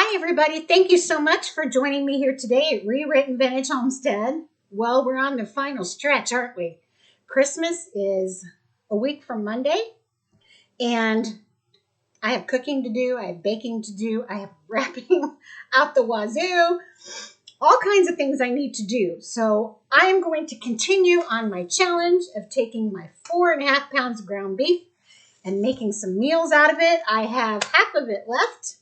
Hi, everybody. Thank you so much for joining me here today at Re-Written Vintage Homestead. Well, we're on the final stretch, aren't we? Christmas is a week from Monday, and I have cooking to do, I have baking to do, I have wrapping out the wazoo, all kinds of things I need to do. So I am going to continue on my challenge of taking my 4.5 pounds of ground beef and making some meals out of it. I have half of it left.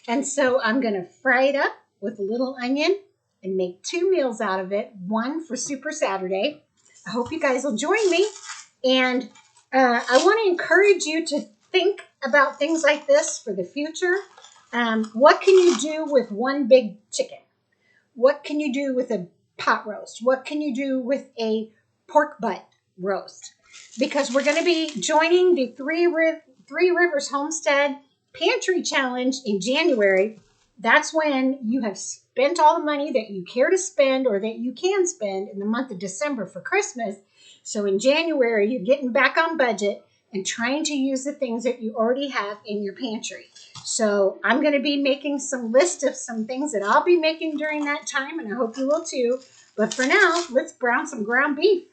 And so I'm going to fry it up with a little onion and make 2 meals out of it, one for Super Saturday. I hope you guys will join me. And I want to encourage you to think about things like this for the future. What can you do with one big chicken? What can you do with a pot roast? What can you do with a pork butt roast? Because we're going to be joining the Three Rivers Homestead Pantry Challenge in January. That's when you have spent all the money that you care to spend or that you can spend in the month of December for Christmas. So in January, you're getting back on budget and trying to use the things that you already have in your pantry. So I'm going to be making some list of some things that I'll be making during that time, and I hope you will too. But for now, let's brown some ground beef.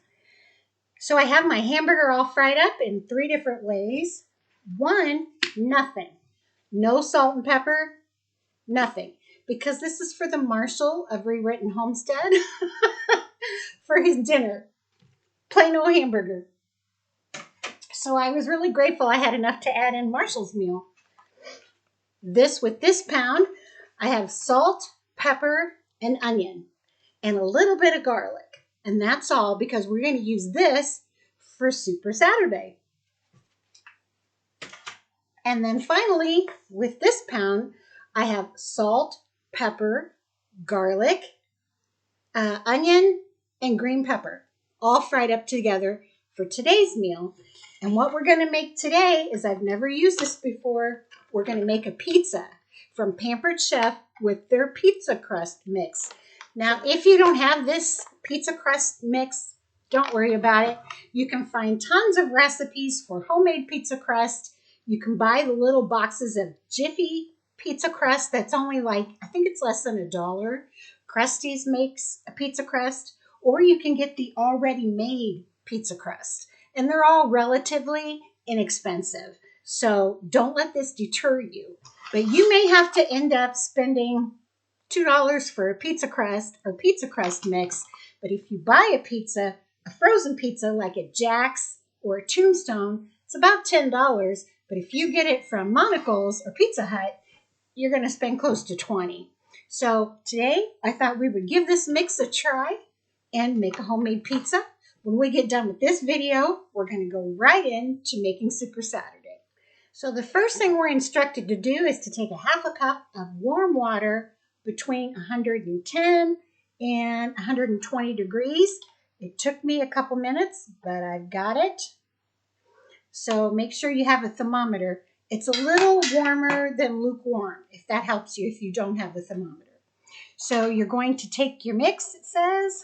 So I have my hamburger all fried up in 3 different ways. One, nothing. No salt and pepper, nothing. Because this is for the Marshall of Re-Written Homestead for his dinner. Plain old hamburger. So I was really grateful I had enough to add in Marshall's meal. With this pound, I have salt, pepper, and onion, and a little bit of garlic. And that's all because we're going to use this for Super Saturday. And then finally, with this pound, I have salt, pepper, garlic, onion, and green pepper, all fried up together for today's meal. And what we're going to make today is, I've never used this before, we're going to make a pizza from Pampered Chef with their pizza crust mix. Now, if you don't have this pizza crust mix, don't worry about it. You can find tons of recipes for homemade pizza crust. You can buy the little boxes of Jiffy pizza crust that's only I think it's less than $1. Krusty's makes a pizza crust, or you can get the already made pizza crust. And they're all relatively inexpensive. So don't let this deter you. But you may have to end up spending $2 for a pizza crust or pizza crust mix. But if you buy a frozen pizza like at Jack's or a Tombstone, it's about $10. But if you get it from Monocle's or Pizza Hut, you're going to spend close to $20. So today, I thought we would give this mix a try and make a homemade pizza. When we get done with this video, we're going to go right into making Super Saturday. So the first thing we're instructed to do is to take a half a cup of warm water between 110 and 120 degrees. It took me a couple minutes, but I've got it. So make sure you have a thermometer. It's a little warmer than lukewarm, if that helps you if you don't have a thermometer. So you're going to take your mix, it says.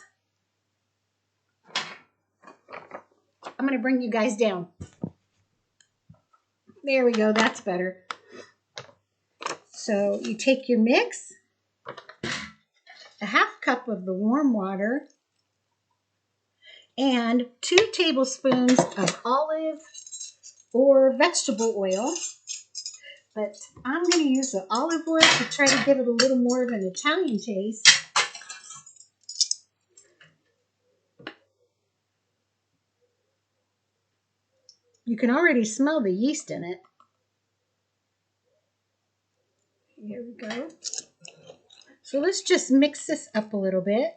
I'm going to bring you guys down. There we go, that's better. So you take your mix, a half cup of the warm water, and 2 tablespoons of olive or vegetable oil. But I'm going to use the olive oil to try to give it a little more of an Italian taste. You can already smell the yeast in it. Here we go. So let's just mix this up a little bit.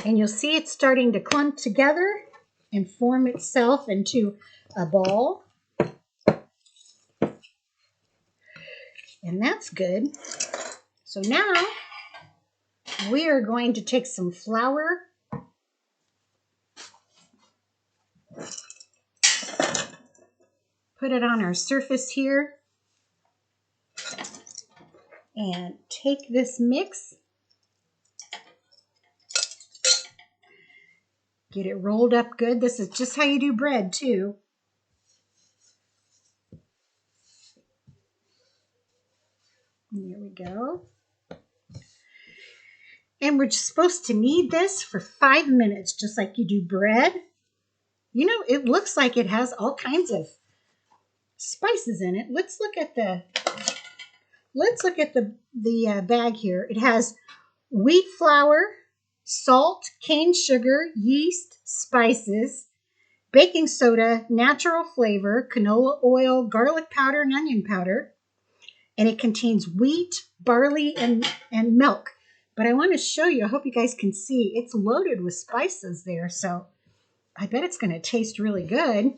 And you'll see it's starting to clump together and form itself into a ball. And that's good. So now we are going to take some flour, put it on our surface here, and take this mix, get it rolled up good. This is just how you do bread too. There we go. And we're supposed to knead this for 5 minutes, just like you do bread. You know, it looks like it has all kinds of spices in it. Let's look at the bag here. It has wheat flour, salt, cane sugar, yeast, spices, baking soda, natural flavor, canola oil, garlic powder, and onion powder. And it contains wheat, barley, and milk. But I want to show you, I hope you guys can see, it's loaded with spices there. So I bet it's going to taste really good.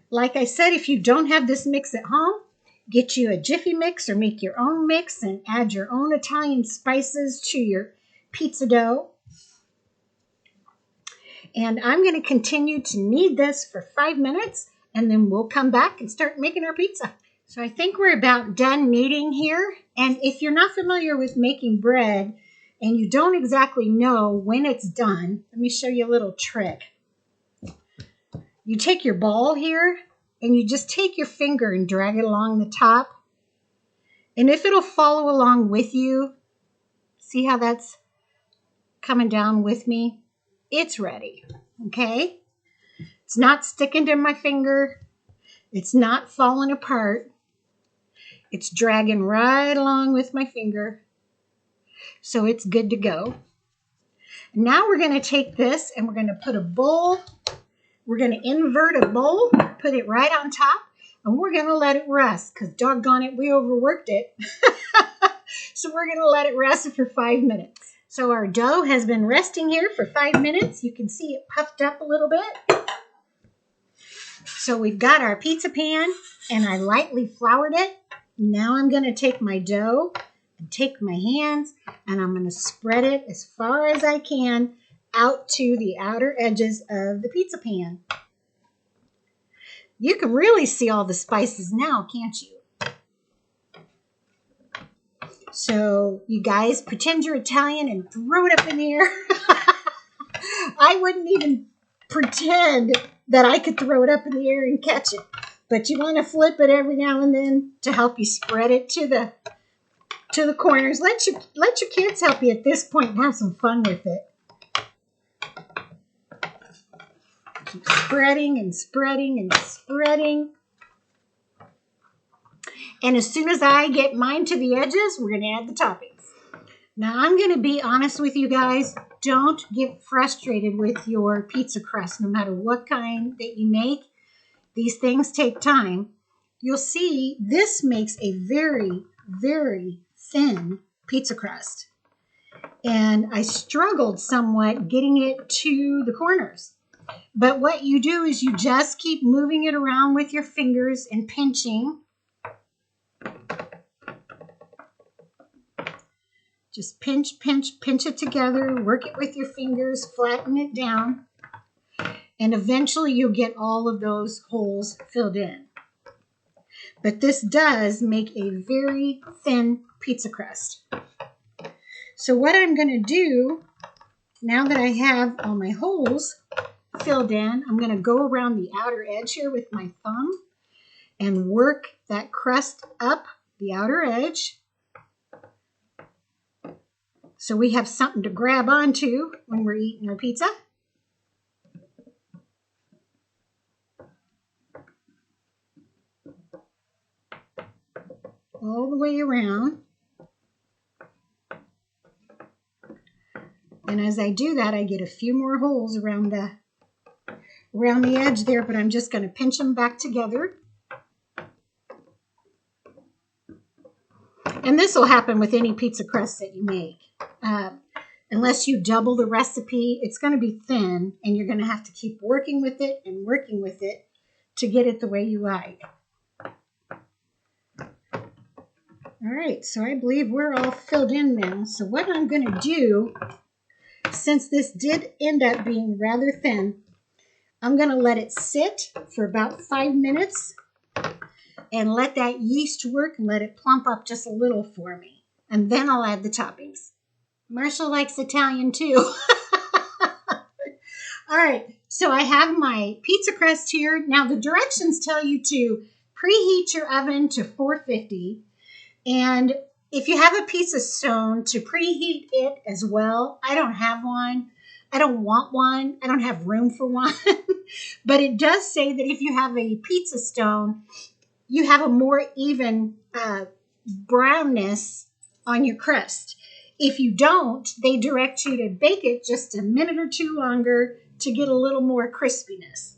Like I said, if you don't have this mix at home, get you a Jiffy mix or make your own mix and add your own Italian spices to your pizza dough. And I'm going to continue to knead this for 5 minutes, and then we'll come back and start making our pizza. So I think we're about done kneading here. And if you're not familiar with making bread and you don't exactly know when it's done, let me show you a little trick. You take your ball here and you just take your finger and drag it along the top. And if it'll follow along with you, see how that's coming down with me? It's ready, okay? It's not sticking to my finger. It's not falling apart. It's dragging right along with my finger. So it's good to go. Now we're going to take this and we're going to put a bowl. We're going to invert a bowl, put it right on top, and we're going to let it rest because doggone it, we overworked it. So we're going to let it rest for 5 minutes. So our dough has been resting here for 5 minutes. You can see it puffed up a little bit. So we've got our pizza pan, and I lightly floured it. Now I'm going to take my dough and take my hands, and I'm going to spread it as far as I can out to the outer edges of the pizza pan. You can really see all the spices now, can't you? So you guys pretend you're Italian and throw it up in the air. I wouldn't even pretend that I could throw it up in the air and catch it. But you want to flip it every now and then to help you spread it to the corners. Let your kids help you at this point and have some fun with it. Keep spreading and spreading and spreading. And as soon as I get mine to the edges, we're going to add the toppings. Now, I'm going to be honest with you guys. Don't get frustrated with your pizza crust, no matter what kind that you make. These things take time. You'll see this makes a very, very thin pizza crust. And I struggled somewhat getting it to the corners. But what you do is you just keep moving it around with your fingers and pinching. Just pinch, pinch, pinch it together. Work it with your fingers. Flatten it down. And eventually you'll get all of those holes filled in. But this does make a very thin pizza crust. So what I'm going to do, now that I have all my holes filled in, I'm going to go around the outer edge here with my thumb and work that crust up the outer edge. So we have something to grab onto when we're eating our pizza. All the way around. And as I do that, I get a few more holes around the edge there, but I'm just going to pinch them back together. And this will happen with any pizza crust that you make. Unless you double the recipe, it's going to be thin, and you're going to have to keep working with it and working with it to get it the way you like. All right, so I believe we're all filled in now. So what I'm going to do, since this did end up being rather thin, I'm going to let it sit for about 5 minutes and let that yeast work and let it plump up just a little for me. And then I'll add the toppings. Marshall likes Italian too. All right, so I have my pizza crust here. Now the directions tell you to preheat your oven to 450 And if you have a pizza stone, to preheat it as well. I don't have one. I don't want one. I don't have room for one. But it does say that if you have a pizza stone, you have a more even brownness on your crust. If you don't, they direct you to bake it just a minute or two longer to get a little more crispiness.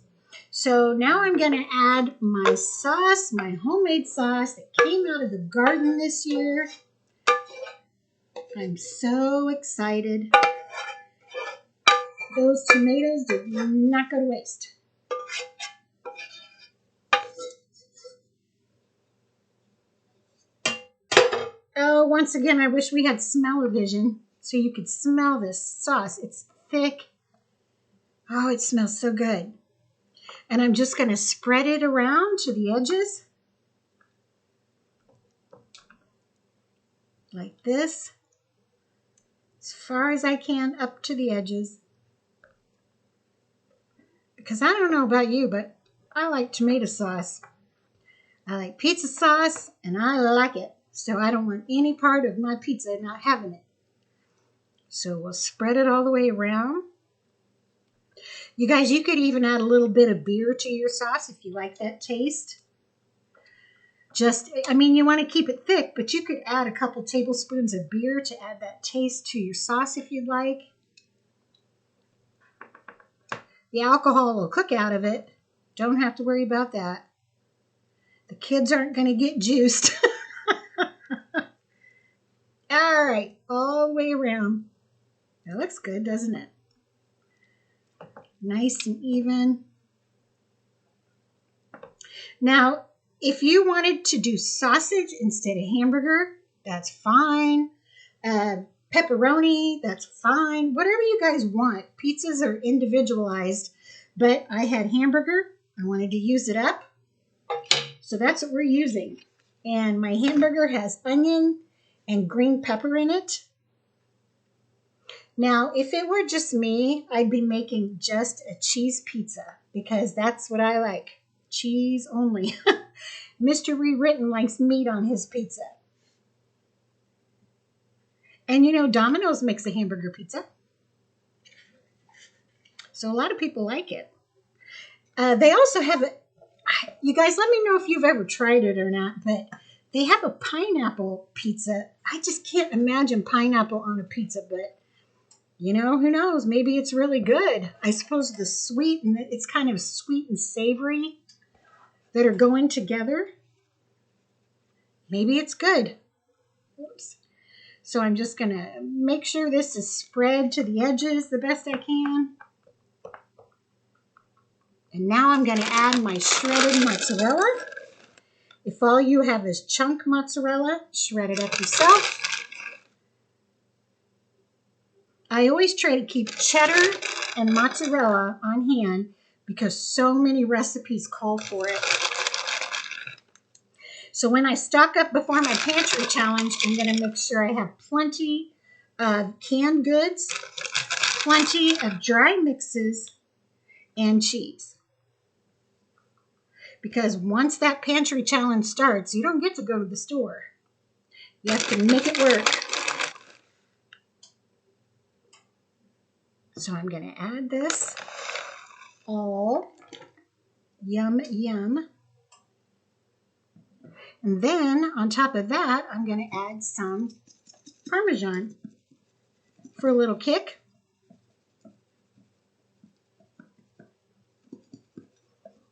So now I'm going to add my sauce, my homemade sauce that came out of the garden this year. I'm so excited. Those tomatoes did not go to waste. Oh, once again, I wish we had smell-o-vision so you could smell this sauce. It's thick. Oh, it smells so good. And I'm just going to spread it around to the edges. Like this. As far as I can up to the edges. Because I don't know about you, but I like tomato sauce. I like pizza sauce, and I like it. So I don't want any part of my pizza not having it. So we'll spread it all the way around. You guys, you could even add a little bit of beer to your sauce if you like that taste. You want to keep it thick, but you could add a couple tablespoons of beer to add that taste to your sauce if you'd like. The alcohol will cook out of it. Don't have to worry about that. The kids aren't going to get juiced. All right, all the way around. That looks good, doesn't it? Nice and even. Now, if you wanted to do sausage instead of hamburger, that's fine. Pepperoni, that's fine. Whatever you guys want. Pizzas are individualized, but I had hamburger. I wanted to use it up. So that's what we're using. And my hamburger has onion and green pepper in it. Now, if it were just me, I'd be making just a cheese pizza because that's what I like. Cheese only. Mr. Re-Ritten likes meat on his pizza. And you know, Domino's makes a hamburger pizza. So a lot of people like it. They also have it. You guys, let me know if you've ever tried it or not, but they have a pineapple pizza. I just can't imagine pineapple on a pizza, but you know, who knows? Maybe it's really good. I suppose the sweet, and it's kind of sweet and savory that are going together. Maybe it's good. Oops. So I'm just going to make sure this is spread to the edges the best I can. And now I'm going to add my shredded mozzarella. If all you have is chunk mozzarella, shred it up yourself. I always try to keep cheddar and mozzarella on hand because so many recipes call for it. So when I stock up before my pantry challenge, I'm going to make sure I have plenty of canned goods, plenty of dry mixes, and cheese. Because once that pantry challenge starts, you don't get to go to the store. You have to make it work. So I'm going to add this all. Yum, yum. And then on top of that, I'm going to add some Parmesan for a little kick.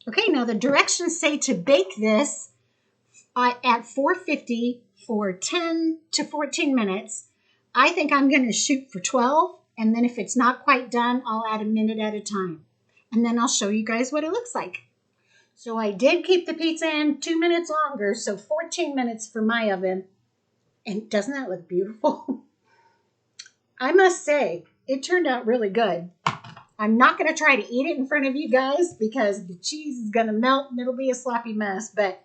Okay, now the directions say to bake this at 450 for 10 to 14 minutes. I think I'm going to shoot for 12, and then if it's not quite done, I'll add a minute at a time. And then I'll show you guys what it looks like. So I did keep the pizza in 2 minutes longer, so 14 minutes for my oven. And doesn't that look beautiful? I must say, it turned out really good. I'm not going to try to eat it in front of you guys because the cheese is going to melt and it'll be a sloppy mess. But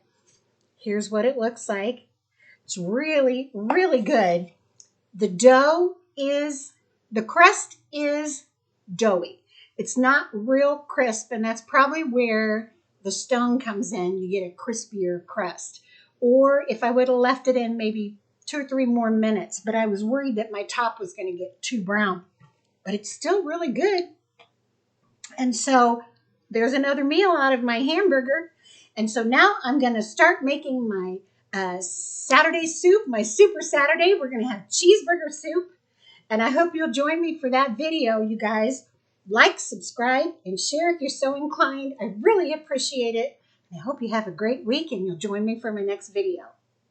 here's what it looks like. It's really, really good. The crust is doughy. It's not real crisp, and that's probably where the stone comes in. You get a crispier crust. or if I would have left it in maybe 2 or 3 more minutes, but I was worried that my top was going to get too brown. But it's still really good. And so there's another meal out of my hamburger. And so now I'm going to start making my Saturday soup, my Super Saturday. We're going to have cheeseburger soup. And I hope you'll join me for that video, you guys. Like, subscribe, and share if you're so inclined. I really appreciate it. I hope you have a great week and you'll join me for my next video.